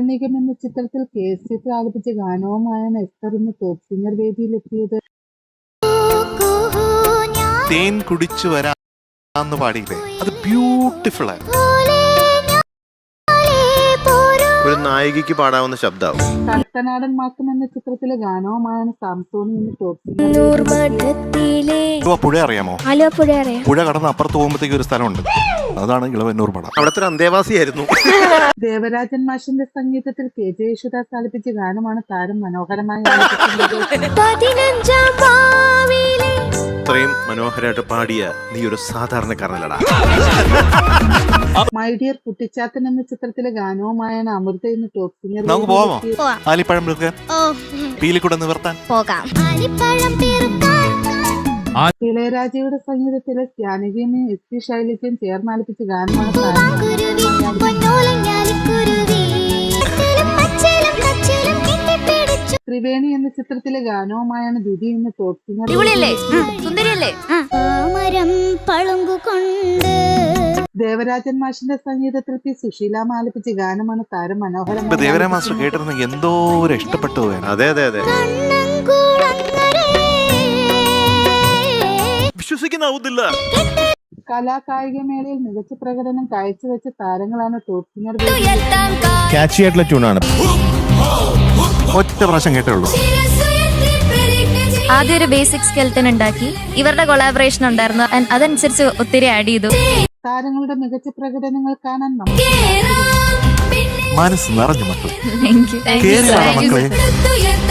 മാണിക്യം എന്ന ചിത്രത്തിൽ KCF ആലപിച്ച ഗാനവുമായാണ് എസ്തർ ഇന്ന് ടോപ്പ് സിംഗർ വേദിയിലെത്തിയത്. തേൻ കുടിച്ചു വരാന്ന് പാടിയില്ലേ, അത് ബ്യൂട്ടിഫുൾ ആണ്. ഒരു നായികയ്ക്ക് പാടാവുന്ന ശബ്ദമാവും. കടത്തനാടൻ മാസം എന്ന ചിത്രത്തിലെ ഗാനവുമായാണ് സാംസോണി ഇന്ന് ടോപ്പ് സിംഗർ. പുഴ അറിയാമോ? പുഴ കടന്ന് അപ്പുറത്ത് പോകുമ്പോഴത്തേക്ക് ഒരു സ്ഥലമുണ്ട്, അതാണ് ഇളവന്നൂർ പടം. അവിടുത്തെ അന്തേവാസിയായിരുന്നു. ദേവരാജൻ മാഷിന്റെ സംഗീതത്തിൽ KJ യേശുദാസ് ആലപിച്ച ഗാനമാണ് താരം മനോഹരമായി ആലപിക്കുന്നത്. അത്രയും മനോഹരമായിട്ട് പാടിയ നീ ഒരു സാധാരണക്കാരനല്ലടാ. മൈ ഡിയർ കുട്ടിച്ചാത്തൻ എന്ന ചിത്രത്തിലെ ഗാനവുമായാണ് അമൃത ഇന്ന് ടോപ്പ് സിംഗർ. നമുക്ക് പോവാമോ? ആലിപ്പഴം പെറുക്കാൻ, പീലിക്കൂടെ നിവർത്താൻ പോകാം. ഇളയരാജയുടെ സംഗീതത്തിലെ ജാനകിയും SP ശൈലജയും ചേർന്ന് ആലപിച്ച ഗാനമാണ് താരം. ത്രിവേണി എന്ന ചിത്രത്തിലെ ഗാനവുമായാണ് ദിതി ഇന്ന് ടോപ്പ് സിംഗർ. ദേവരാജൻ മാഷിന്റെ സംഗീതത്തിൽ P സുശീലാമ്മ ആലപിച്ച ഗാനമാണ് താരം മനോഹരം. ദേവരാജ മാസ്റ്റർ കേട്ടിരുന്ന എന്തോ ഒരു ഇഷ്ടപ്പെട്ടു. അതെ അതെ അതെ, വിശ്വസിക്കുന്നില്ല. കലാകായികമേളയിൽ മികച്ച പ്രകടനം കാഴ്ചവെച്ച താരങ്ങളാണ് ടോപ്പ് സിംഗർ. ക്യാച്ചി ആയിട്ടുള്ള ട്യൂണാണ്. ഒറ്റ പ്രാവശ്യം കേട്ടേ ഉള്ളൂ. ആദ്യം ഒരു ബേസിക് സ്കെൽറ്റൻ ഉണ്ടാക്കി, ഇവരുടെ കൊളാബറേഷൻ ഉണ്ടായിരുന്നു, അതനുസരിച്ച് ഒത്തിരി ആഡ് ചെയ്തു. താരങ്ങളുടെ മികച്ച പ്രകടനങ്ങൾ കാണാൻ മനസ്സ് നിറഞ്ഞു മക്കളെ. Thank you.